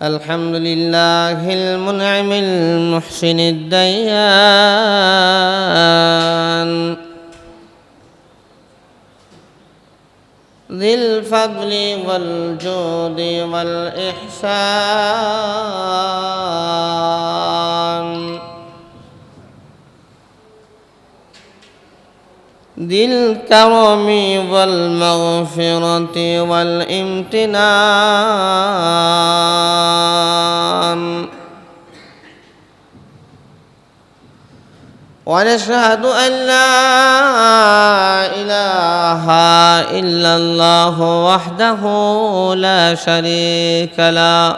الحمد لله المنعم المحسن الديان ذي الفضل والجود والإحسان ذي الكرم والمغفرة والامتنان ونشهد أن لا إله إلا الله وحده لا شريك له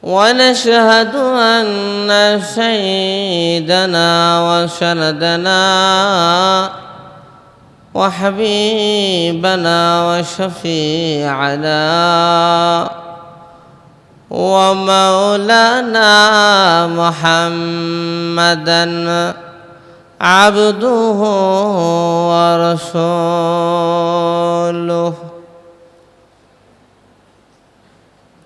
ونشهد أن سيدنا وسندنا وحبيبنا وشفيعنا ومولانا محمدا عبده ورسوله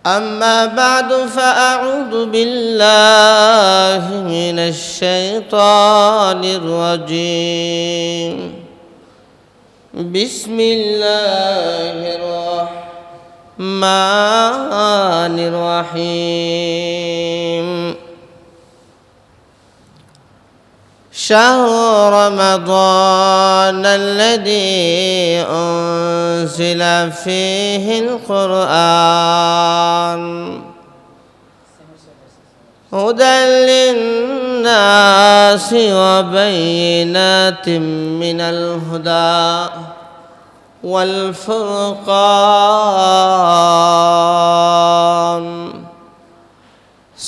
أما بعد فأعوذ بالله من الشيطان الرجيم بسم الله الرحمن الرحيم شهر رمضان الذي أنزل فيه القرآن هدى للناس وبينات من الهدى والفرقان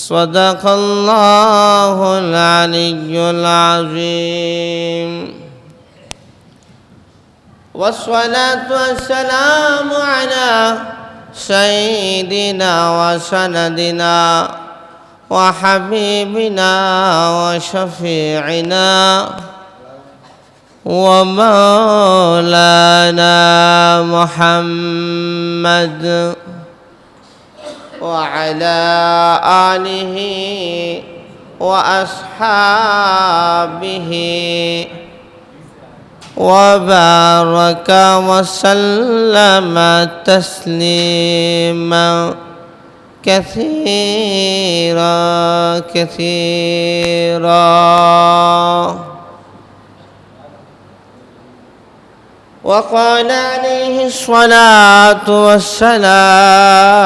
صدق الله العلي العظيم والصلاة والسلام على سيدنا وسندنا وحبيبنا وشفيعنا ومولانا محمد وعلى آله وأصحابه وبارك وسلم تسليما كثيرا وقال عليه الصلاة والسلام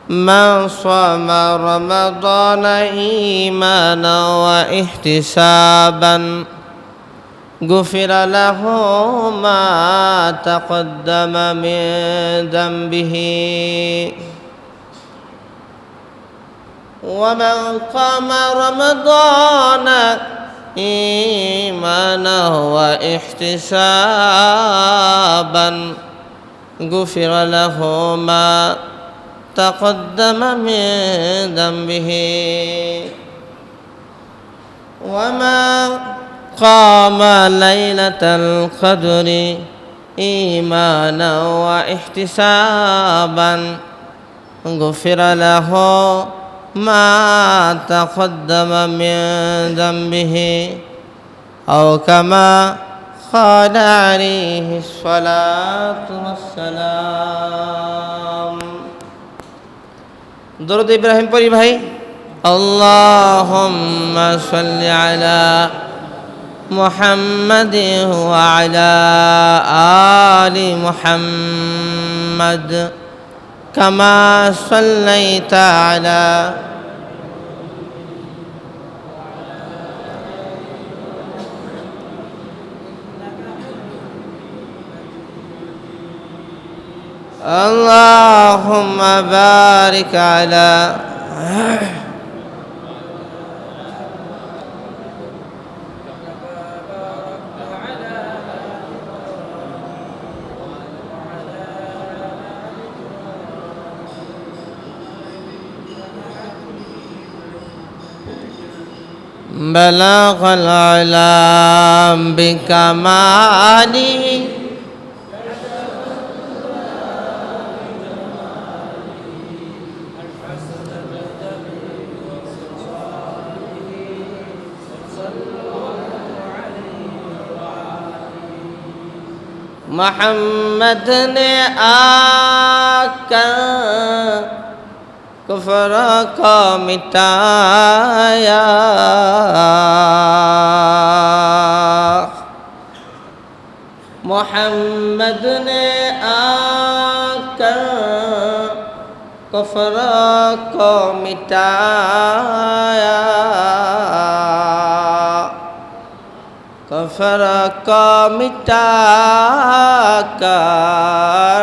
من صام رمضان إيمانا واحتسابا غفر له ما تقدم من ذنبه ومن قام رمضان إيمانا واحتسابا غفر له ما تقدم من ذنبه وما قام ليلة القدر إيمانا واحتسابا غفر له ما تقدم من ذنبه أو كما قال عليه الصلاة والسلام درود إبراهيم পড়ি ভাই اللهم صل على محمد وعلى آل محمد كما صليت على اللهم بارك على بلغ العلا بكماله محمد نے آ کر کفر کو مٹایا، محمد نے آ کر کفر کو مٹایا، کفر کو مٹا کر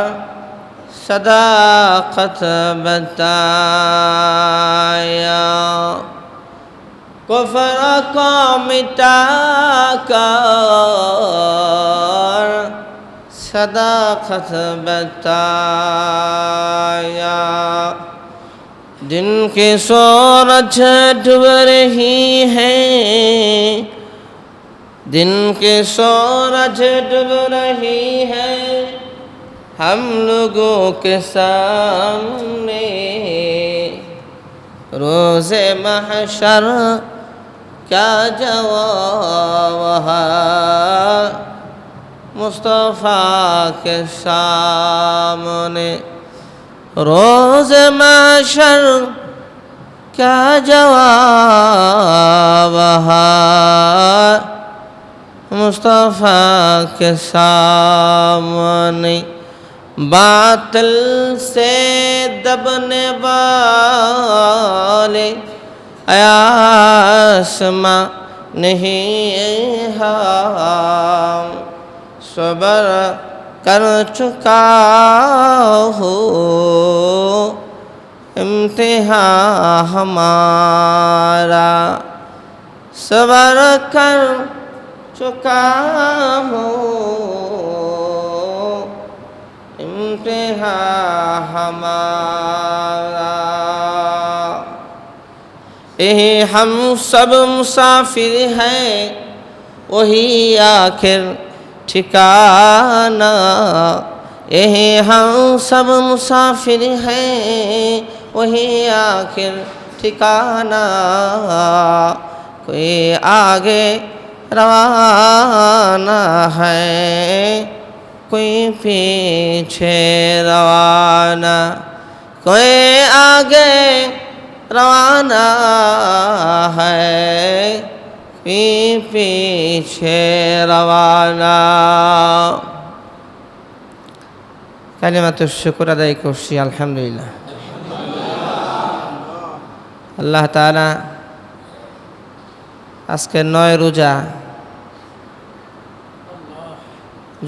صداقت بتایا، کفر کو مٹا کر صداقت بتایا، دن کی سورج ڈوب رہی ہے، دن کے سورج ڈوب رہی ہے ہم لوگوں کے سامنے، روز محشر کیا جواب ہے مصطفیٰ کے سامنے، روز محشر کیا جواب ہے مصطفیٰ کے سامنے، باطل سے دبنے والے آسماں نہیں ہم صبر کر چکا ہو، امتحان ہمارا صبر کر چکا ہوں، امتحان ہمارا، یہی ہم سب مسافر ہیں وہی آخر ٹھکانہ، یہی ہم سب مسافر ہیں وہی آخر ٹھکانہ، کوئی آگے روانہ ہے کوئی پیچھے روانہ، کوئی آگے روانہ ہے کوئی پیچھے روانہ۔ কালিমাতুশ শুকর আদায় করছি আলহামদুলিল্লাহ। আল্লাহ তাআলা আজকে ৯ রোজা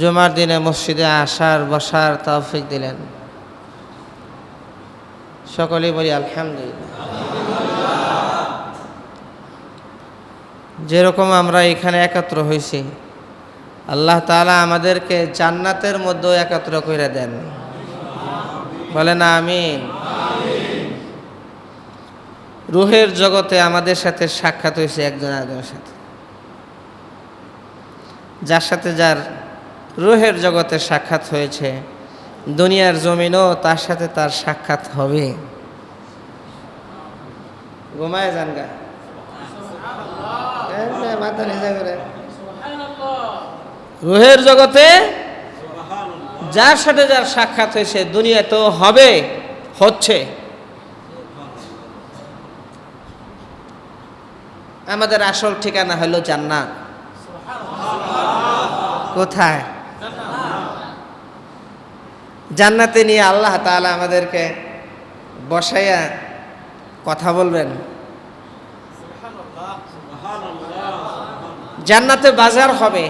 জুমার দিনে মসজিদে আসার বসার তৌফিক দিলেন, সকলেই বলি আলহামদুলিল্লাহ। যেরকম আমরা এখানে একত্র হয়েছি আল্লাহ তাআলা আমাদেরকে জান্নাতের মধ্যে একত্র করে দেন, বলেন আমিন। রূহের জগতে আমাদের সাথে সাক্ষাৎ হয়েছে একজন আরেকজনের সাথে, যার সাথে যার রূহের জগতে সাক্ষাৎ হয়েছে দুনিয়ার জমিনও তার সাথে তার সাক্ষাৎ হবে। ঘুমায় যান গা, মাথা নিচে করে। রূহের জগতে যার সাথে যার সাক্ষাৎ হয়েছে দুনিয়া তো হবে, হচ্ছে। আমাদের আসল ঠিকানা হলো জান্নাত। কোথায়? জান্নাতে নিয়ে আল্লাহ তাআলা আমাদেরকে বসাইয়া কথা বলবেন। জান্নাতে বাজার হবে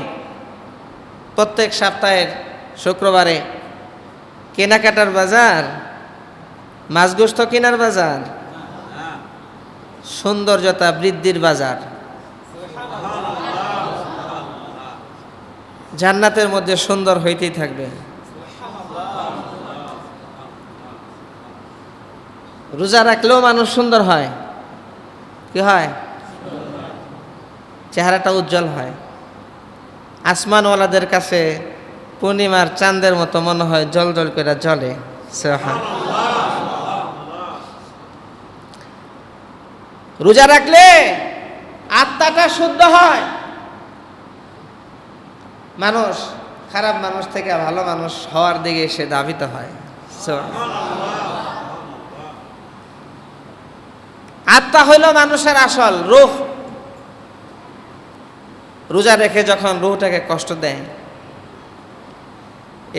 প্রত্যেক সপ্তাহের শুক্রবারে, কেনাকাটার বাজার, মাছ গোস্ত কেনার বাজার, সৌন্দর্যতা বৃদ্ধির বাজার। জান্নাতের মধ্যে সুন্দর হইতেই থাকবে। রোজা রাখলেও মানুষ সুন্দর হয়, কি হয়? চেহারাটা উজ্জ্বল হয়। আসমানওয়ালাদের কাছে পূর্ণিমার চাঁদের মতো মনে হয়, জল জল করে জ্বলে। রোজা রাখলে আত্মাটা শুদ্ধ হয়। মানুষ খারাপ মানুষ থেকে ভালো মানুষ হওয়ার দিকে সে ধাবিত হয়। আত্মা হইল মানুষের আসল রূহ। রোজা রেখে যখন রুহটাকে কষ্ট দেয়,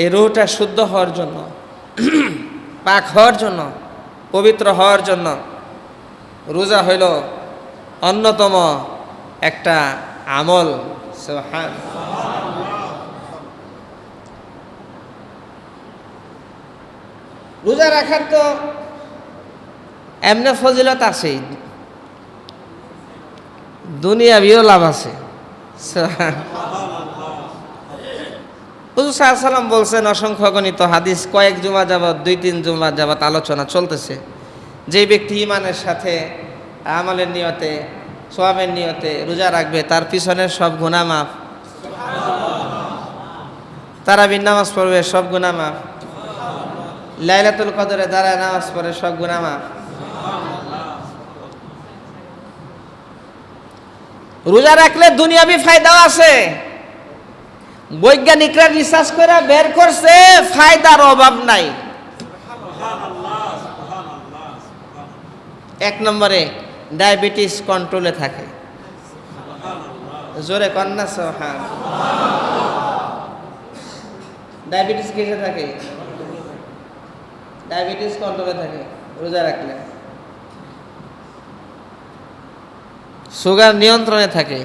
এই রুহটা শুদ্ধ হওয়ার জন্য, পাক হওয়ার জন্য, পবিত্র হওয়ার জন্য রোজা হইল অন্যতম একটা আমল। সুবহান। রোজা রাখার তো এমনি ফজিলত আছে, দুনিয়াবিও লাভ আছে। হুজুর সাল্লাল্লাহু আলাইহি ওয়াসাল্লাম বলছেন, অসংখ্য গণিত হাদিস কয়েক জুমা যাবত, 2-3 জুমা যাবত আলোচনা চলতেছে, যে ব্যক্তি ঈমানের সাথে আমলের নিয়তে, সওয়াবের নিয়তে রোজা রাখবে, তার পিছনের সব গুনাহ মাফ। তারাবির নামাজ পড়বে, সব গুনাহ মাফ। লাইলাতুল কদরে দাঁড়ায় নামাজ পড়ে, সব গুনাহ মাফ। রোজা রাখলে দুনিয়াবি ফায়দাও আছে। বৈজ্ঞানিকরা রিসার্চ করে বের করছে, ফায়দার অভাব নাই। 1 নম্বরে ডায়াবেটিস কন্ট্রোলে থাকে। জোরে কন্যা সোহান। ডায়াবেটিস কিসে থাকে? ডায়াবেটিস কন্ট্রোলে থাকে রোজা রাখলে। সুগার নিয়ন্ত্রণে থাকে।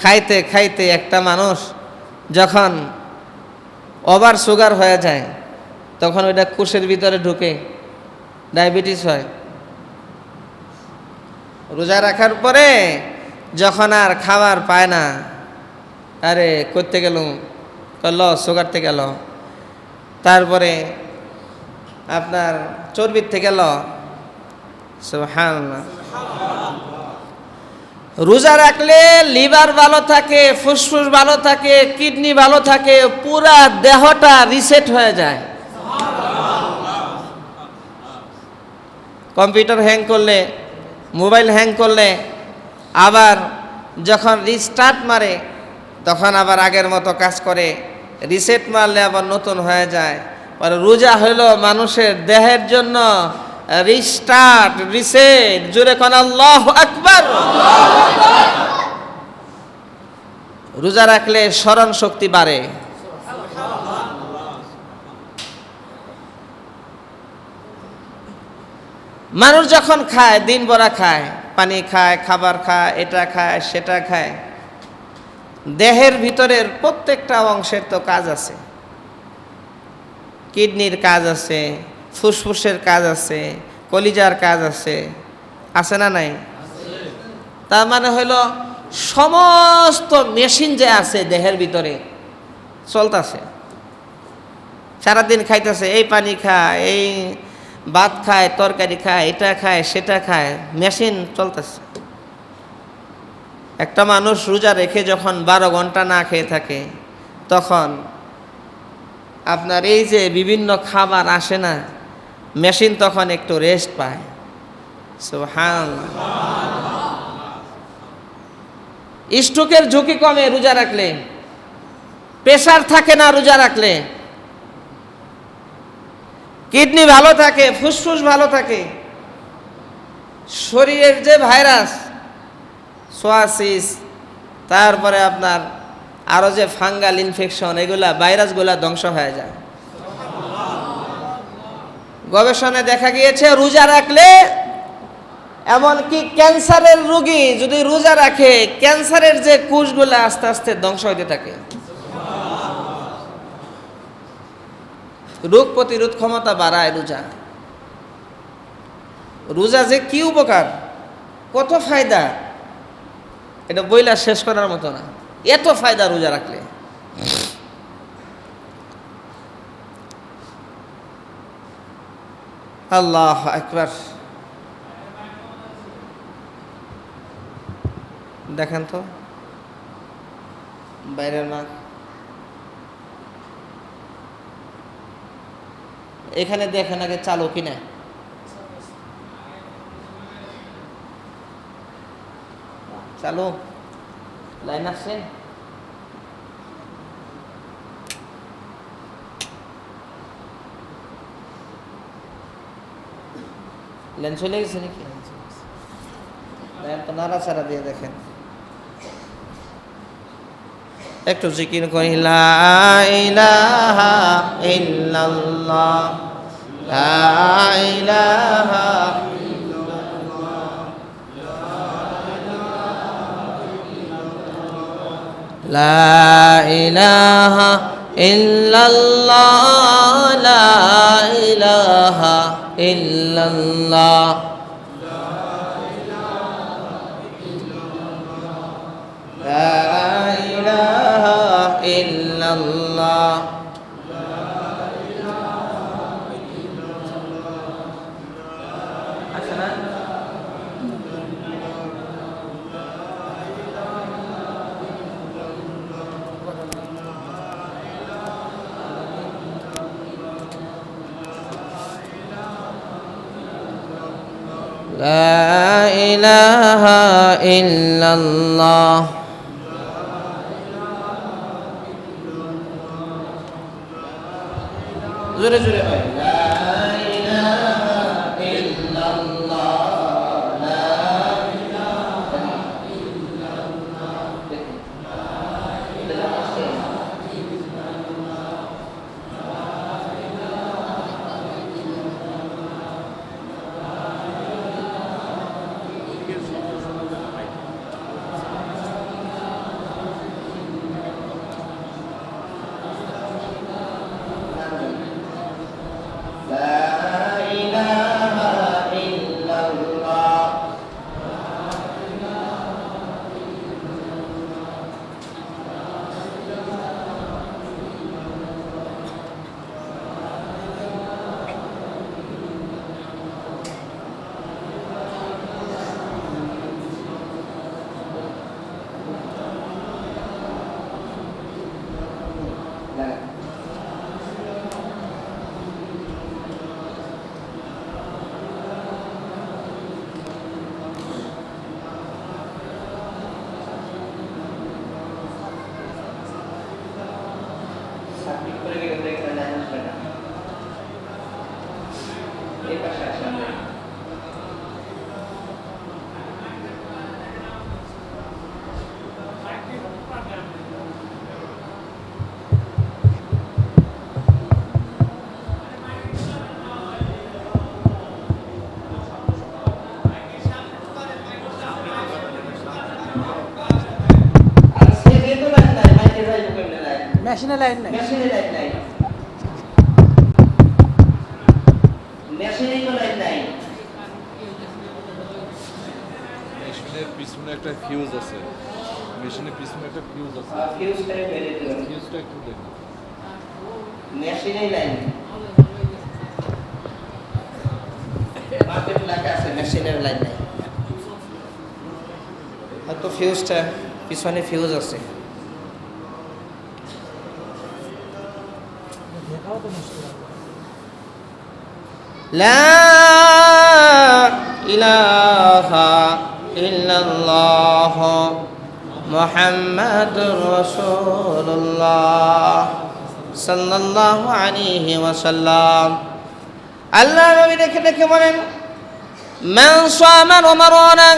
খাইতে খাইতে একটা মানুষ যখন ওভার সুগার হয়ে যায়, তখন ওইটা কোষের ভিতরে ঢুকে ডায়াবেটিস হয়। রোজা রাখার পরে যখন আর খাবার পায় না, আরে করতে গেল, সুগার থেকে গেল, তারপরে আপনার চর্বির থেকে গেল। সুবহানাল্লাহ। রোজা রাখলে লিভার ভালো থাকে, ফুসফুস ভালো থাকে, কিডনি ভালো থাকে, পুরা দেহটা রিসেট হয়ে যায়। কম্পিউটার হ্যাং করলে, মোবাইল হ্যাং করলে, আবার যখন রিস্টার্ট মারে তখন আবার আগের মতো কাজ করে, রিসেট মারলে আবার নতুন হয়ে যায়। আর রোজা হইল মানুষের দেহের জন্য রিস্টার্ট, রিসেট। জোরে কোন আল্লাহু আকবার। রোজা রাখলে স্মরণ শক্তি বাড়ে। মানুষ যখন খায়, দিন ভরা খায়, পানি খায়, খাবার খায়, এটা খায়, সেটা খায়, দেহের ভিতরের প্রত্যেকটা অংশের তো কাজ আছে। কিডনির কাজ আছে, ফুসফুসের কাজ আছে, কলিজার কাজ আছে, আছে না নাই? তার মানে হলো সমস্ত মেশিন যে আছে দেহের ভিতরে চলতেছে, সারাদিন খাইতেছে, এই পানি খায়, এই ভাত খায়, তরকারি খায়, এটা খায়, সেটা খায়, মেশিন চলতেছে। একটা মানুষ রোজা রেখে যখন 12 ঘন্টা না খেয়ে থাকে, তখন আপনার এই যে বিভিন্ন খাবার আসে না, মেশিন তখন একটু রেস্ট পায়। সুবহানাল্লাহ। স্ট্রোকের ঝুঁকি কমে রোজা রাখলে, প্রেসার থাকে না রোজা রাখলে, কিডনি ভালো থাকে, ফুসফুস ভালো থাকে, শরীরের যে ভাইরাস, সোয়াসিস, তারপরে আপনার আরো যে ফাঙ্গাল ইনফেকশন, এগুলা ভাইরাসগুলা ধ্বংস হয়ে যায়। গবেষণায় দেখা গিয়েছে রোজা রাখলে এমনকি ক্যান্সারের রোগী যদি রোজা রাখে, ক্যান্সারের যে কোষগুলা আস্তে আস্তে ধ্বংস হতে থাকে। রোগ প্রতিরোধ ক্ষমতা বাড়ায় রোজা। রোজা যে কি উপকার, কত ফায়দা, এটা বইলা শেষ করার মতো না, এত ফায়দা রোজা রাখলে। আল্লাহু আকবার। দেখেন তো বাইরের মাঠ। এখানে দেখেন আগে চালু কিনা। চালু লাইন আসছে। লাইন চলে গেছে নাকি? লাইন তো নাড়াচাড়া দিয়ে দেখেন। একটু জিকির করি লা ইলাহা ইল্লাল্লাহ লা ইলাহা লা ইলাহা ইল্লাল্লাহ লা ইলাহা ইল্লাল্লাহ লা ইলাহা ইল্লাল্লাহ। لا إله إلا الله জোরে জোরে হয় লা ইলাহা ইল্লাল্লাহ লা ইলাহা ইল্লাল্লাহ। মেশিনে লাইন নাই, মেশিনে লাইন নাই, মেশিনে তো লাইন নাই। মেশিনের পিছনে একটা ফিউজ আছে, মেশিনের পিছনে একটা ফিউজ আছে, ফিউজটা ফেলে দিলাম, ফিউজটা একটু দেখুন। মেশিনে লাইন মার্কেট লেখা আছে, মেশিনের লাইন নাই। হয়তো ফিউজটা পিছনে ফিউজ আছে। লা ইলাহা ইল্লাল্লাহ মুহাম্মাদুর রাসূলুল্লাহ সাল্লাল্লাহু আলাইহি ওয়াসাল্লাম। আল্লাহ নবী দেখে দেখে বলেন, মান সামা রমাদানা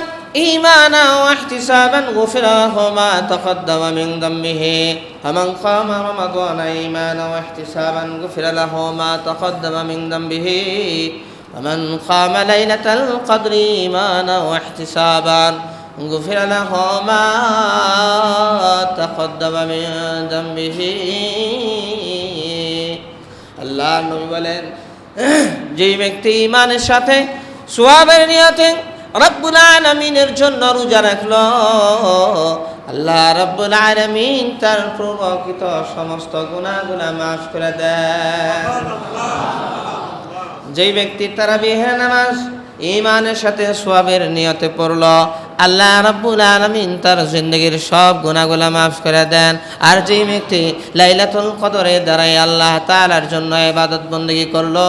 ঈমানান ওয়া ইহতিসাবান গুফিরা লাহু মা তাকাদ্দামা মিন যামবিহি ওয়া মান কামা রমাদানা ঈমানান ওয়া ইহতিসাবান গুফিরা লাহু মা তাকাদ্দামা মিন যামবিহি ওয়া মান কামা লাইলাতাল কদরি ঈমানান ওয়া ইহতিসাবান গুফিরা লাহু মা তাকাদ্দামা মিন যামবিহি। আল্লাহ নবী বলেন, যে ব্যক্তি ঈমানের সাথে সওয়াবের নিয়তে রব্বুল আলামিনের জন্য রোজা রাখলো, আল্লাহ রব্বুল আলামিন তার প্রকৃত সমস্ত গুনাহগুলো মাফ করে দেন। যেই ব্যক্তি তারাবিহের নামাজ ঈমানের সাথে সওয়াবের নিয়তে পড়লো, আল্লাহ রাব্বুল আলামিন তার জিন্দেগির সব গুনাহগুলো মাফ করে দেন। আর যে ব্যক্তি লাইলাতুল কদরে দাঁড়ায় আল্লাহ তাআলার জন্য ইবাদত বندگی করলো,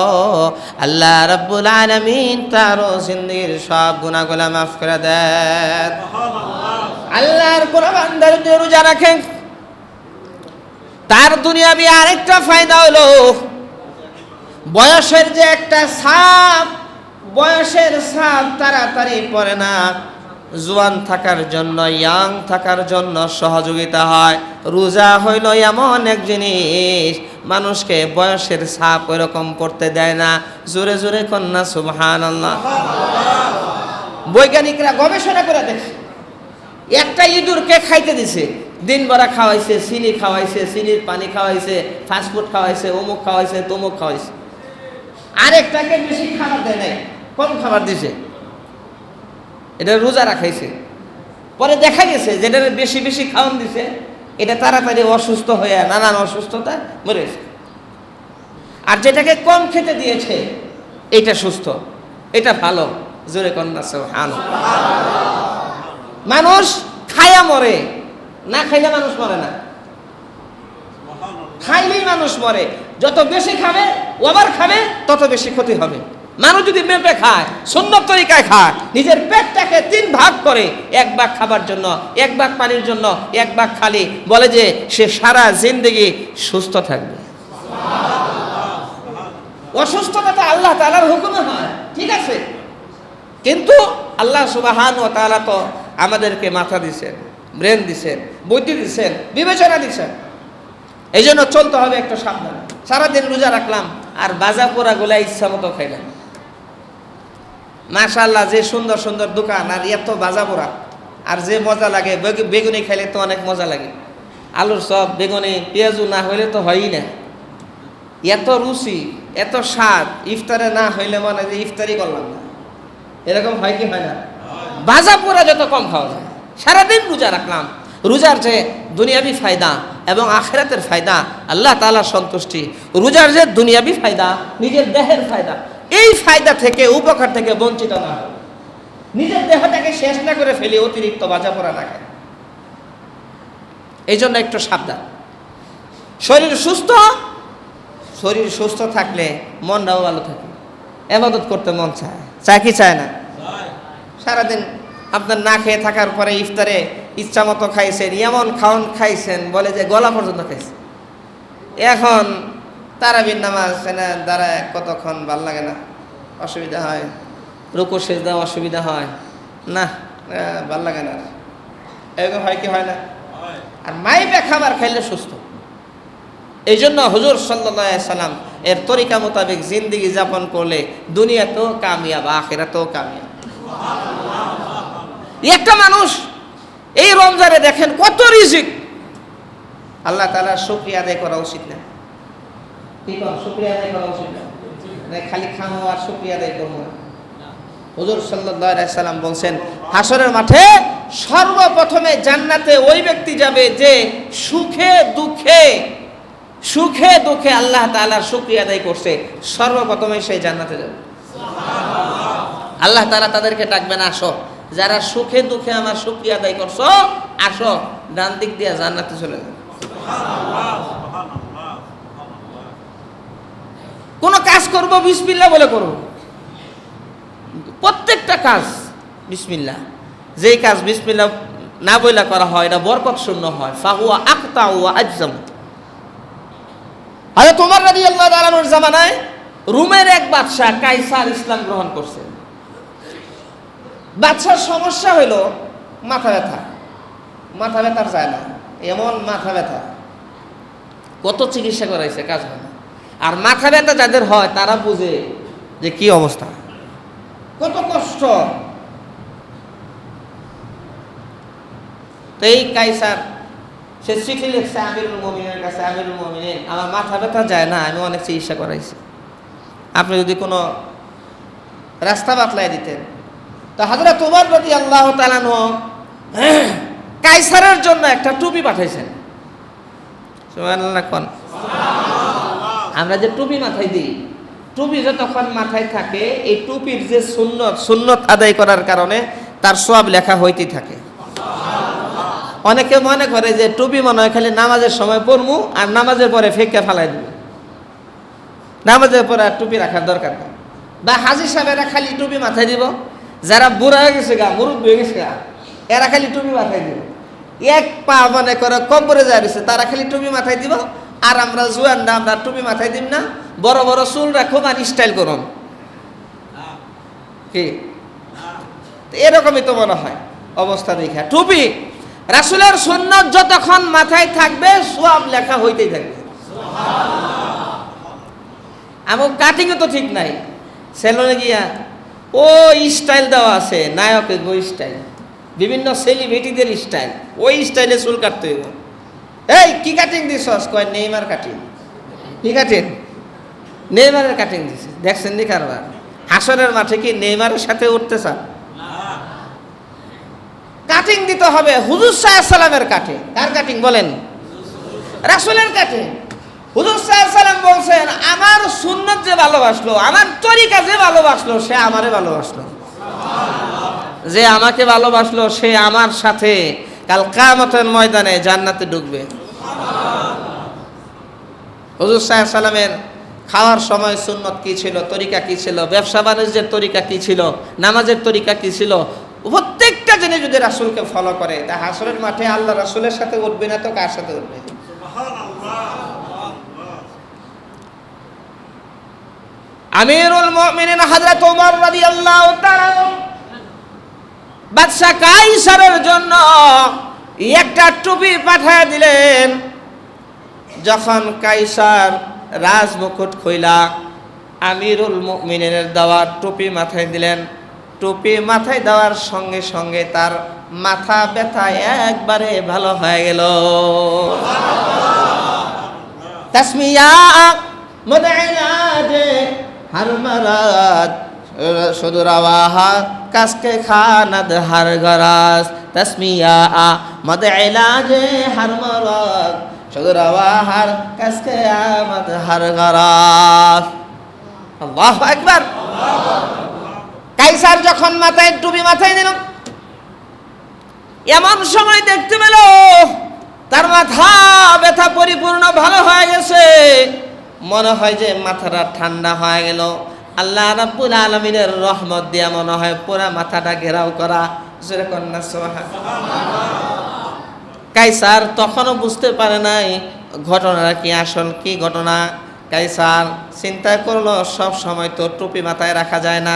আল্লাহ রাব্বুল আলামিন তার জিন্দেগির সব গুনাহগুলো মাফ করে দেন। আল্লাহর কোন বান্দার যদি রোজা রাখে, তার দুনিয়াবি আরেকটা ফায়দা হলো বয়সের যে একটা ছাপ, বয়সের ছাপ তাড়াতাড়ি পড়ে না। জোয়ান থাকার জন্য, ইয়াং থাকার জন্য সহযোগিতা হয়। রোজা হইল এমন এক জিনিস মানুষকে বয়সের ছাপ ওইরকম পড়তে দেয় না। জোরে জোরে কন্যা সুবহানাল্লাহ। বৈজ্ঞানিকরা গবেষণা করে দেখে, একটা ইঁদুরকে খাইতে দিছে, দিন ভরা খাওয়াইছে, চিনি খাওয়াইছে, চিনির পানি খাওয়াইছে, ফাস্টফুড খাওয়াইছে, অমুক খাওয়াইছে, তমুক খাওয়াইছে। আরেকটাকে বেশি খাবার দেয় নাই, কম খাবার দিছে, এটা রোজা রাখাইছে। পরে দেখা গেছে যেটা বেশি বেশি খাওয়ান দিছে, এটা তাড়াতাড়ি অসুস্থ হয়ে নানান অসুস্থতা মরেছে। আর যেটাকে কম খেতে দিয়েছে এটা সুস্থ, এটা ভালো। জোরে কন্যা সুবহানাল্লাহ। মানুষ খায়া মরে, না খাইলে মানুষ মরে না। খাইলেই মানুষ মরে। যত বেশি খাবে, ওভার খাবে, তত বেশি ক্ষতি হবে। মানুষ যদি মেপে খায়, সুন্নত তরিকায় খায়, নিজের পেটটাকে 3 ভাগ করে, 1 ভাগ খাবার জন্য, 1 ভাগ পানির জন্য, 1 ভাগ খালি, বলে যে সে সারা জিন্দেগি সুস্থ থাকবে। অসুস্থতা তো আল্লাহ তাআলার হুকুমে হয়, ঠিক আছে, কিন্তু আল্লাহ সুবহানাহু ওয়া তাআলা তো আমাদেরকে মাথা দিছেন, ব্রেন দিছেন, বুদ্ধি দিছেন, বিবেচনা দিছেন। এই জন্য চলতে হবে একটু সাবধানে। সারাদিন রোজা রাখলাম আর বাজা পোড়া গুলা ইচ্ছা মতো খাইলাম। মাশাআল্লাহ, যে সুন্দর সুন্দর দোকান, আর এত বাজা পোড়া, আর যে মজা লাগে। বেগুনি খাইলে তো অনেক মজা লাগে, আলুর চপ, বেগুনি, পেঁয়াজু না হইলে তো হয়ই না। এত রুচি, এত স্বাদ, ইফতারে না হইলে মনে হয় যে ইফতারি করলাম না। এরকম হয় কি হয় না? বাজা পোড়া যত কম খাওয়া যায়। সারাদিন রোজা রাখলাম, রোজার যে দুনিয়াবি ফায়দা এবং আখিরাতের ফায়দা, আল্লাহ তাআলার সন্তুষ্টি, রোজার যে দুনিয়াবি ফায়দা, নিজের দেহের ফায়দা, এই ফায়দা থেকে, উপকার থেকে বঞ্চিত না হয়। নিজের দেহটাকে শেষ না করে ফেলি অতিরিক্ত বাজা পোড়া না খায়। এই জন্য একটু সাবধান। শরীর সুস্থ থাকলে মনটাও ভালো থাকে, ইবাদত করতে মন চায়, চায় কি চায় না? সারাদিন আপনার না খেয়ে থাকার পরে ইফতারে ইচ্ছা মতো খাইছেন, এমন খাওন খাইছেন বলে যে গলা পর্যন্ত খাইছেন। এখন তারাবির নামাজ না দ্বারা কতক্ষণ ভাল লাগে না, অসুবিধা হয়, রুকু সিজদা অসুবিধা হয় না, ভাল লাগে না। এরকম হয় কি হয় না? আর মাইপে খাবার খাইলে সুস্থ। এই জন্য হুজুর সাল্লাল্লাহু আলাইহি সাল্লাম এর তরিকা মোতাবেক জিন্দেগি যাপন করলে দুনিয়াতেও কামিয়াব, আখিরাতেও কামিয়াব। একটা মানুষ এই রমজানে দেখেন কত রিজিক, আল্লাহ তাআলার শুকরিয়া আদায় করা উচিত না? কি কোন শুকরিয়া আদায় করা উচিত না? খালি খামো আর শুকরিয়া আদায় করবো না। হুজুর সাল্লাল্লাহু আলাইহি সাল্লাম বলছেন, হাসরের মাঠে সর্বপ্রথমে জান্নাতে ওই ব্যক্তি যাবে যে সুখে দুঃখে আল্লাহ তাআলার শুকরিয়া আদায় করছে, সর্বপ্রথমে সেই জান্নাতে যাবে। আল্লাহ তাআলা তাদেরকে ডাকবেন, আসো যারা সুখে দুঃখে আমার শুকরিয়া আদায় করছো, আসো ডান দিক দিয়ে জান্নাতে চলে যাবে। কোন কাজ করব বিসমিল্লাহ বলে করব, প্রত্যেকটা কাজ বিসমিল্লাহ। যেই কাজ বিসমিল্লাহ না বইলা করা হয় এটা বরকত শূন্য হয়। ফাহুয়া আকতা ওয়া আজজাম। হযরত ওমর রাদিয়াল্লাহু তাআলা আনহুর জামানায় রোমের এক বাদশা কাইসার ইসলাম গ্রহণ করছে। বাদশার সমস্যা হলো মাথা ব্যথার যায় না, এমন মাথা ব্যথা, কত চিকিৎসা করাইছে, কাজ হয় না। আর মাথা ব্যথা যাদের হয় তারা বুঝে যে কি অবস্থা, কত কষ্ট। তো এই কাইসার সে চিঠি লিখছে আমিরুল মুমিনের কাছে, আমিরুল মুমিনিন, আমার মাথা ব্যথা যায় না, আমি অনেক চিকিৎসা করাইছি, আপনি যদি কোনো রাস্তা বাতলাই দিতেন। তো হযরত ওমর রাদিয়াল্লাহু তাআলা আনহু কাইসারের জন্য একটা টুপি পাঠাইছেন। সুবহানাল্লাহ কোন? আমরা যে টুপি মাথায় দিই, টুপি যতক্ষণ মাথায় থাকে এই টুপির যে সুন্নত আদায় করার কারণে তার সওয়াব লেখা হইতেই থাকে। অনেকে মনে করে যে টুপি মনে হয় খালি নামাজের সময় পরমু আর নামাজের পরে ফেঁকে ফেলাই দেবো, নামাজের পরে আর টুপি রাখার দরকার নেই। বা হাজি সাহেবেরা খালি টুপি মাথায় দিব, যারা বুড়া হয়ে গেছে গা, মুরব্বী হয়ে গেছে গা, এরা খালি টুপি মাথায় দিব। এক পা মনে করে কবরে যায় রয়েছে, তারা খালি টুপি মাথায় দিব। আর আমরা জুয়ানরা আমরা টুপি মাথায় দিব না, বড় বড় চুল রাখুন আর স্টাইল করুন। কি এরকমই তো মনে হয় অবস্থা দেখা। টুপি রাসূলের সুন্নাত যতক্ষণ মাথায় থাকবে সওয়াব লেখা হইতেই থাকবে। আমার কাটিংও তো ঠিক নাই, সেলুনে গিয়া ও স্টাইল দেওয়া আছে, নায়কের ওই স্টাইল, বিভিন্ন সেলিব্রিটিদের স্টাইল, ওই স্টাইলে চুল কাটতে হইব। এই কি কাটিং দিছস? কয় নেইমার কাটিং। কি কাটিং? নেইমারের কাটিং দিছে। দেখছেন নি কারবার? হাসরের মাঠে কি নেইমারের সাথে উঠতে চান? কাটিং দিতে হবে হুজুর সাল্লাল্লাহু আলাইহি সাল্লামের কাটিং। কার কাটিং বলেন? রাসূলের কাটিং। হুজুর সাল্লাল্লাহু আলাইহি সাল্লাম বলছেন, আমার সুন্নাত যে ভালোবাসলো, আমার তরিকা যে ভালোবাসলো, সে আমারে ভালোবাসলো। যে আমাকে ভালোবাসলো সে আমার সাথে কাল কিয়ামতের ময়দানে জান্নাতে ঢুকবে। হুজুর সাল্লাল্লাহু আলাইহি সাল্লামের খাওয়ার সময় সুন্নত কি ছিল, তরিকা কি ছিল, ব্যবসা বাণিজ্যের তরিকা কি ছিল, নামাজের তরিকা কি ছিল, প্রত্যেকটা জিনিস যদি রাসূলকে ফলো করে তা হাসরের মাঠে আল্লাহ রাসূলের সাথে উঠবে না তো কার সাথে উঠবে? আমিরুল মুমিনিন হযরত ওমর রাদিয়াল্লাহু তাআলা বাদশা কাইসারের জন্য একটা টুপি পাঠিয়ে দিলেন। যখন কাইসার রাজমুকুট খুইলা আমিরুল মুমিনিনের দেওয়া টুপি মাথায় দিলেন, টুপি মাথায় দেওয়ার সঙ্গে সঙ্গে তার মাথা ব্যথা একবারে ভালো হয়ে গেল। তাসমিয়া মুদঈলাজে हर मराद सुदुरवाहा कसके खानद हर गराज तस्मिया मद इलाजे हर मराद सुदुरवाहा कसके आमद हर गराज। আল্লাহু আকবার। কাইসার যখন মাথায় টুপি মাথায় দিল, এমন সময় দেখতে পেল তার মাথা ব্যথা পরিপূর্ণ ভালো হয়ে গেছে। মনে হয় যে মাথাটা ঠান্ডা হয়ে গেল। আল্লাহ রাব্বুল আলামিনের রহমত দিয়া মনে হয় পুরা মাথাটা ঘেরাও করা। যেরকম না কাইসার তখনও বুঝতে পারে নাই ঘটনাটা কি, আসল কি ঘটনা। কাইসার চিন্তা করলো সব সময় তো টুপি মাথায় রাখা যায় না,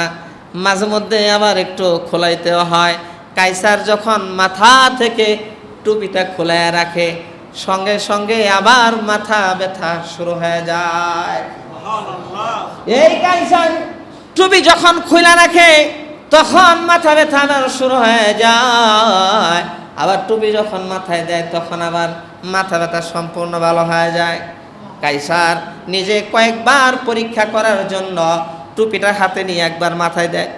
মাঝে মধ্যে আবার একটু খোলাইতেও হয়। কাইসার যখন মাথা থেকে টুপিটা খোলায় রাখে, সঙ্গে সঙ্গে আবার মাথা ব্যথা শুরু হয়ে যায়। এই কাইসার টুপি যখন খুলে রাখে তখন মাথা ব্যথা আবার শুরু হয়ে যায়। আবার টুপি যখন মাথায় দেয় তখন আবার মাথা ব্যথা সম্পূর্ণ ভালো হয়ে যায়। কাইসার নিজে কয়েকবার পরীক্ষা করার জন্য টুপিটা হাতে নিয়ে একবার মাথায় দেয়,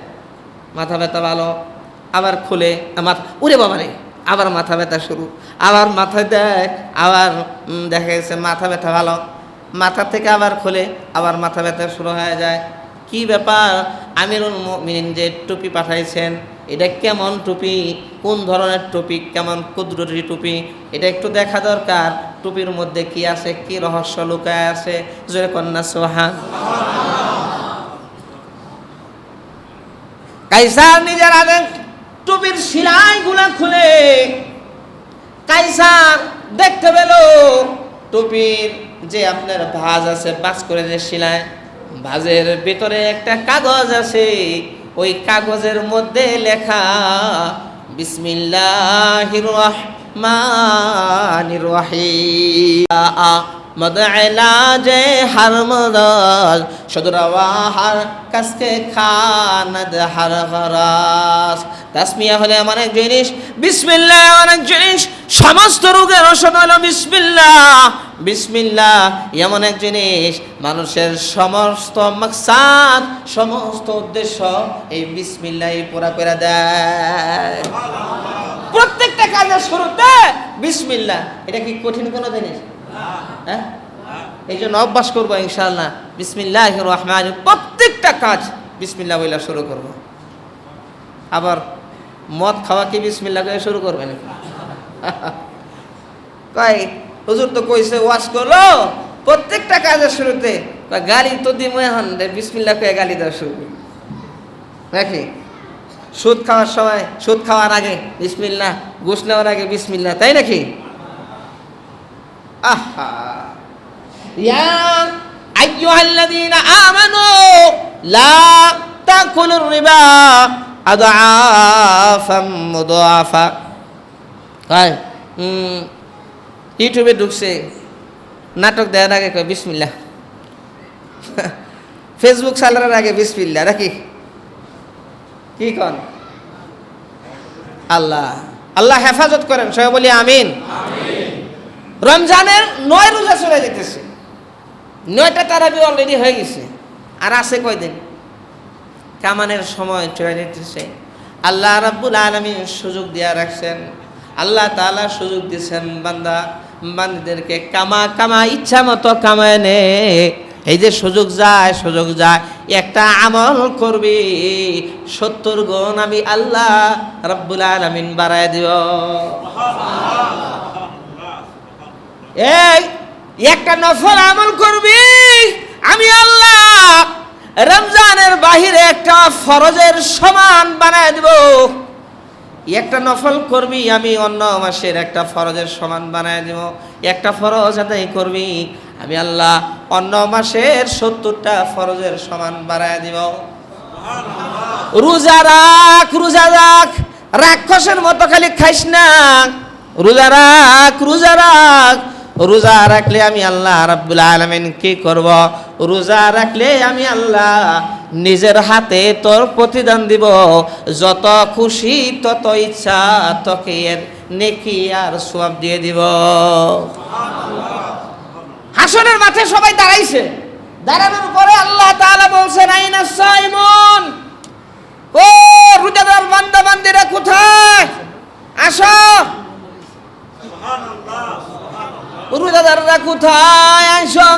মাথা ব্যথা ভালো, আবার খুলে আমার উরে বাবারে আবার মাথা ব্যথা শুরু, আবার মাথায় দেয়, আবার দেখা গেছে মাথা ব্যথা ভালো, মাথা থেকে আবার খুলে আবার মাথা ব্যথা শুরু হয়ে যায়। কি ব্যাপার? আমিরুল মুমিনিন যে টুপি পাঠাইছেন এটা কেমন টুপি, কোন ধরনের টুপি, কেমন কুদরতি টুপি, এটা একটু দেখা দরকার। টুপির মধ্যে কি আছে, কি রহস্য লুকায় আছে? জোরে কন্যা সুবহান। কাইসার নিজের আগে টুপির সেলাইগুলা খুলে কাইসার দেখতে পেল টুপির যে আপনার ভাঁজ আছে, ভাঁজ করে যে সেলাই, ভাঁজের ভিতরে একটা কাগজ আছে, ওই কাগজের মধ্যে লেখা বিসমিল্লাহির রহমানির রহিম मद इलाजे हर मदद शुद्रवाहार कसके खानद हर गरास। তাসমিয়া হলো এমন এক জিনিস, বিসমিল্লাহ এমন এক জিনিস, সমস্ত রোগের ওষুধ হলো বিসমিল্লাহ। বিসমিল্লাহ এমন এক জিনিস, মানুষের সমস্ত মাকসাদ, সমস্ত উদ্দেশ্য এই বিসমিল্লাহই পুরা করে দেয়। প্রত্যেকটা কাজের শুরুতে বিসমিল্লাহ। এটা কি কঠিন কোনো জিনিস? হ্যাঁ, এই জন্য অভ্যাস করবো ইনশাআল্লাহ। বিসমিল্লাহির রহমানির প্রত্যেকটা কাজ বিসমিল্লাহ বলে শুরু করব। আবার মদ খাওয়া কি বিসমিল্লাহ করে শুরু করবে নাকি? কয় হুজুর তো কইছে ওয়াজ করলো প্রত্যেকটা কাজের শুরুতে গালি তো দিমু এখন বিসমিল্লাহ করে গালি দেওয়া শুরু করবে নাকি? সুদ খাওয়ার সময় সুদ খাওয়ার আগে বিসমিল্লাহ, ঘুষ নেওয়ার আগে বিসমিল্লাহ, তাই নাকি? আহা ইয়া আইয়ুহাল্লাযীনা আমানু লা তাকুলুর রিবা আদআফাম মুদাআফা। ইউটিউবে ঢুকছে, নাটক দেওয়ার আগে কয় বিসমিল্লাহ, ফেসবুক চালানোর আগে বিসমিল্লাহ, নাকি? কি কন? আল্লাহ আল্লাহ হেফাজত করেন, সবাই বলি আমিন। রমজানের 9 রোজা চলে যেতেছে, 9টা তারাবি অলরেডি হয়ে গেছে, আর আছে কয়দিন? কামানের সময় চলে যেতেছে। আল্লাহ রাব্বুল আলামিন সুযোগ দিয়া রাখছেন, আল্লাহ তাআলা সুযোগ দিয়েছেন বান্দা বান্দীদেরকে কামা ইচ্ছা মতো কামায় নে। এই যে সুযোগ যায় একটা আমল করবি 70 গুণ আমি আল্লাহ রাব্বুল আলামিন বাড়ায় দিব। এই একটা নফল আমল করবি, আমি আল্লাহ রমজানের বাহিরে একটা ফরজের সমান বানায় দিব। একটা নফল করবি, আমি অন্য মাসের একটা ফরজের সমান বানায় দিব। একটা ফরজ আদায় করবি, আমি আল্লাহ অন্য মাসের 70টা ফরজের সমান বানায় দিব। রোজা রাখ, রাক্ষসের মতো খালি খাইস না। রোজা রাখ। রোজা রাখলে আমি আল্লাহ রাব্বুল আলামিন কি করব? রোজা রাখলে আমি আল্লাহ নিজের হাতে তোর প্রতিদান দিব। যত খুশি তত ইচ্ছা তোকে এর নেকি আর সওয়াব দিয়ে দিব। হাসরের মাঠে সবাই দাঁড়াইছে, দাঁড়ানোর পরে আল্লাহ তাআলা বলছেন আইনাস সাইমুন, ও রোজাদার বান্দা বান্দীরা কোথায়? আসো। রোজাদাররা কোথায়? আসো।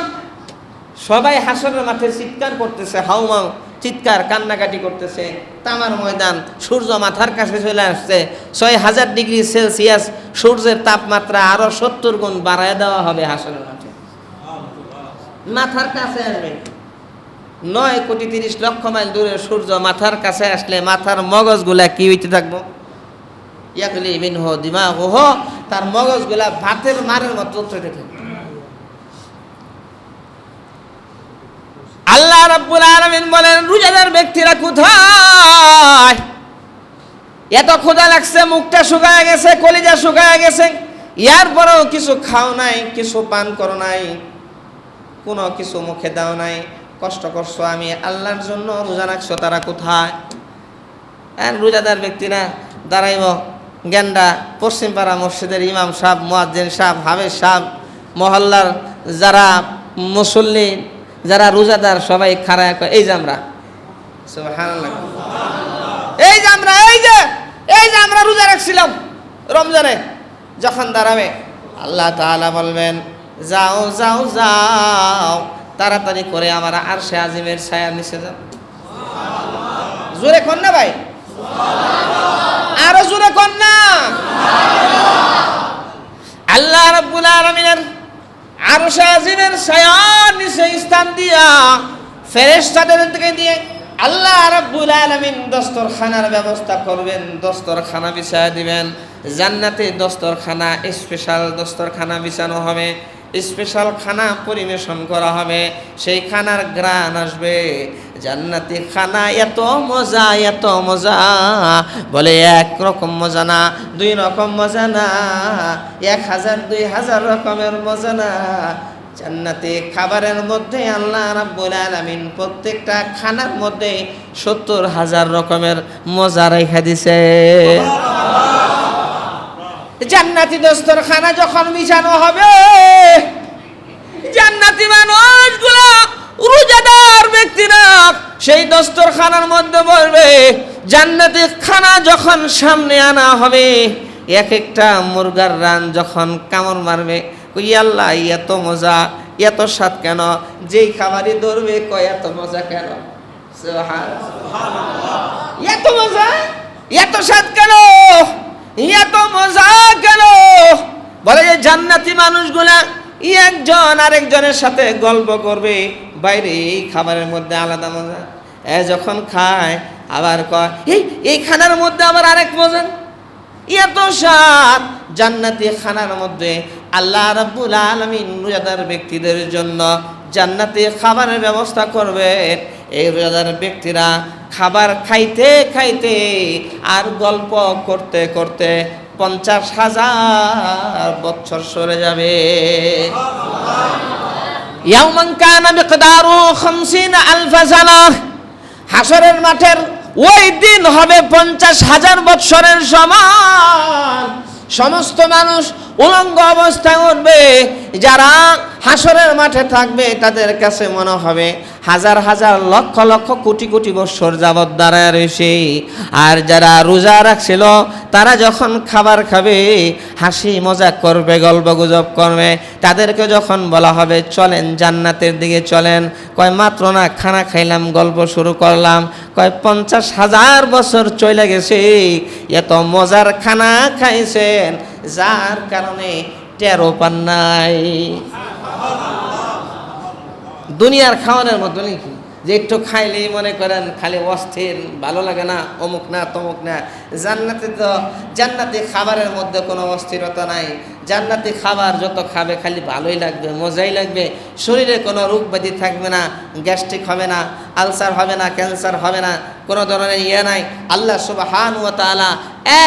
সবাই হাসরের মাঠে চিৎকার করতেছে, হাউমাউ চিৎকার কান্নাকাটি করতেছে। তামার ময়দান, সূর্য মাথার কাছে চলে আসছে। 6000 ডিগ্রি সেলসিয়াস সূর্যের তাপমাত্রা আরো 70 গুণ বাড়ায় দেওয়া হবে হাসরের মাঠে। মাথার কাছে আসবে। 9,30,00,000 মাইল দূরে সূর্য মাথার কাছে আসলে মাথার মগজগুলা কি হইতে থাকবো? ইয়াকলি মিনহু দিমাগুহু, তার মগজগুলা ভাতের মারের মতো চলতে থাকে। আল্লাহ রাব্বুল আলামিন বলেন রোজাদার ব্যক্তিরা কোথায়? এত ক্ষুধা লাগছে, মুখটা শুকায় গেছে, কলিজা শুকায় গেছে, এরপরেও কিছু খাও নাই, কিছু পান করো নাই, কোনো কিছু মুখে দাও নাই, কষ্ট করছো আমি আল্লাহর জন্য, রোজা রাখছো, তারা কোথায়? রোজাদার ব্যক্তিরা দাঁড়াইব গেন্ডা পশ্চিমপাড়া মসজিদের ইমাম সাহেব, মুয়াজ্জিন সাহেব, হাফেজ সাহেব, মহল্লার যারা মুসল্লি, যারা রোজাদার সবাই খাড়ায় কয় এই যে আমরা, সুবহানাল্লাহ, এই যে আমরা রোজা রাখছিলাম রমজানে। যখন দাঁড়াবে আল্লাহ তাআলা বলবেন যাও তাড়াতাড়ি করে আমার আরশে আজিমের ছায়ার নিচে যাও। জোরে কোন না ভাই, আরো জোরে কোন না। আল্লাহ রাব্বুল আলামিনের আরশে আজিমের ছায়ার নিচে স্থান দিয়া ফেরেশতাদের থেকে দিয়ে আল্লাহ রাব্বুল আলামিন দস্তরখানার ব্যবস্থা করবেন, দস্তরখানা বিছায়া দিবেন। জান্নাতে দস্তরখানা, স্পেশাল দস্তরখানা বিছানো হবে, স্পেশাল খানা পরিবেশন করা হবে। সেই খানার ঘ্রাণ আসবে, জান্নাতি খানা এত মজা, বলে একরকম মজা না, 2 রকম মজা না, 1000 2000 রকমের মজা না। জান্নাতি খাবারের মধ্যে আল্লাহ রাব্বুল আলামিন প্রত্যেকটা খানার মধ্যে 70,000 রকমের মজা রেখে দিছে। জান্নাতি দস্তরখানা যখন বিছানো হবে, জান্নাতি মানুষগুলো রোজাদার ব্যক্তিরা সেই দস্তরখানার মধ্যে বসবে। জান্নাতি খানা যখন সামনে আনা হবে, এক একটা মুরগার রান যখন কামড় মারবে, কই আল্লাহ এত মজা, এত স্বাদ কেন? যেই খাবারই ধরবে কয় এত মজা কেন? সুবহানাল্লাহ, এত মজা। এত স্বাদ কেন, এত মজা কেন? বলে যে জান্নাতি মানুষগুলা একজন আরেকজনের সাথে গল্প করবে, বাইরে এই খাবারের মধ্যে আলাদা মজা, যখন খায় আবার কয় এই খানার মধ্যে আবার আরেক মজা। এত স্বাদ জান্নাতি খানার মধ্যে। আল্লাহ রাব্বুল আলামিন রোজাদার ব্যক্তিদের জন্য জান্নাতি খাবারের ব্যবস্থা করবেন। এই রোজাদার ব্যক্তিরা খাবার খাইতে খাইতে আর গল্প করতে করতে 50,000 বছর সরে যাবে। ইয়াওমান কানা মিকদারু 50,000 সানা। হাসরের মাঠের ওই দিন হবে 50,000 বৎসরের সমান। সমস্ত মানুষ উলঙ্গ অবস্থায় উঠবে। যারা হাসরের মাঠে থাকবে তাদের কাছে মনে হবে হাজার হাজার লক্ষ লক্ষ কোটি কোটি বৎসর যাবৎ দাঁড়ায় রয়েছে। আর যারা রোজা রাখছিল তারা যখন খাবার খাবে, হাসি মজা করবে, গল্প গুজব করবে, তাদেরকে যখন বলা হবে চলেন জান্নাতের দিকে চলেন, কয় মাত্র না খানা খাইলাম, গল্প শুরু করলাম, কয় 50,000 বছর চলে গেছে। এত মজার খানা খাইছেন যার কারণে টেরও পান নাই। দুনিয়ার খাওয়ানোর মতো নাকি যে একটু খাইলেই মনে করেন খালি অস্থির, ভালো লাগে না, অমুক না তমুক না। জান্নাতে তো জান্নাতি খাবারের মধ্যে কোনো অস্থিরতা নাই। জান্নাতি খাবার যত খাবে খালি ভালোই লাগবে, মজাই লাগবে। শরীরে কোনো রোগ ব্যাধি থাকবে না, গ্যাস্ট্রিক হবে না, আলসার হবে না, ক্যান্সার হবে না, কোনো ধরনের ইয়ে নাই। আল্লাহ সুবহানাহু ওয়া তাআলা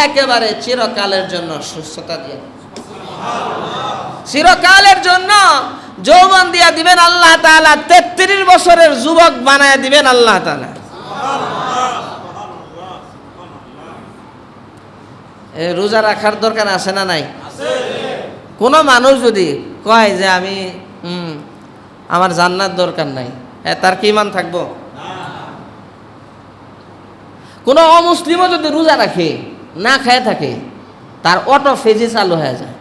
একেবারে চিরকালের জন্য সুস্থতা দিয়ে, চিরকালের জন্য যৌবন দিয়া দিবেন আল্লাহ তাআলা। 33 বছরের যুবক বানায় দিবেন আল্লাহ তাআলা। রোজা রাখার দরকার আছে না নাই? কোন মানুষ যদি কয় যে আমি আমার জান্নাত দরকার নাই, তার কি ঈমান থাকবো? কোন অমুসলিমও যদি রোজা রাখে, না খায় থাকে, তার অটোফেজি চালু হয়ে যায়।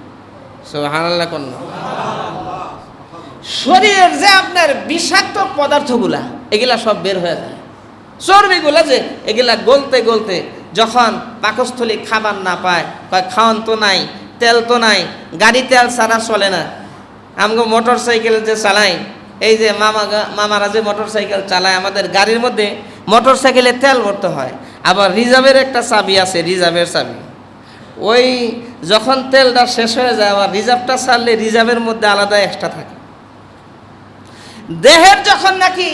সুবহানাল্লাহ। কোন শরীরের যে আপনার বিষাক্ত পদার্থগুলা এগুলা সব বের হয়ে যায়। চর্বিগুলা যে এগুলা গলতে গলতে যখন পাকস্থলী খাবার না পায়, খাওয়ান তো নাই, তেল তো নাই, গাড়ি তেল ছাড়া চলে না। আমগো মোটর সাইকেল যে চালাই, এই যে মামারা যে মোটর সাইকেল চালায়, আমাদের গাড়ির মধ্যে মোটর সাইকেলে তেল ভরতে হয়। আবার রিজার্ভের একটা চাবি আছে, রিজার্ভের চাবি। ওই যখন তেলটা শেষ হয়ে যায় আবার রিজার্ভটা ছাড়লে রিজার্ভের মধ্যে আলাদা এক্সট্রা থাকে। দেহের যখন নাকি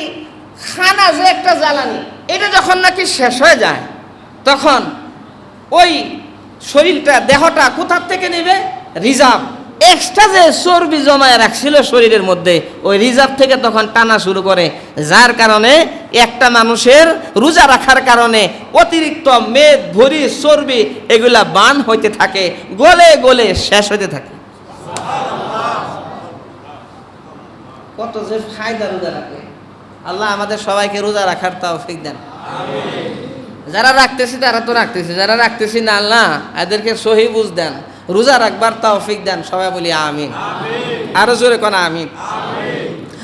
খানা যে একটা জ্বালানি, এটা যখন নাকি শেষ হয়ে যায়, তখন ওই শরীরটা দেহটা কোথার থেকে নেবে? রিজার্ভ। এক্সট্রা যে চর্বি জমায় রাখছিল শরীরের মধ্যে, ওই রিজার্ভ থেকে তখন টানা শুরু করে। যার কারণে একটা মানুষের রোজা রাখার কারণে অতিরিক্ত মেদ, ভরি, চর্বি এগুলা বান হইতে থাকে, গলে গলে শেষ হইতে থাকে। কত যে ফায়দা রোজা রাখে। আল্লাহ আমাদের সবাইকে রোজা রাখার তৌফিক দেন। যারা রাখতেছি তারা তো রাখতেছি, যারা রাখতেছি না আল্লাহ এদেরকে সহি বুঝ দেন, রোজা রাখবার তৌফিক দেন। সবাই বলি আমিন। আরো জোরে কোন আমিন।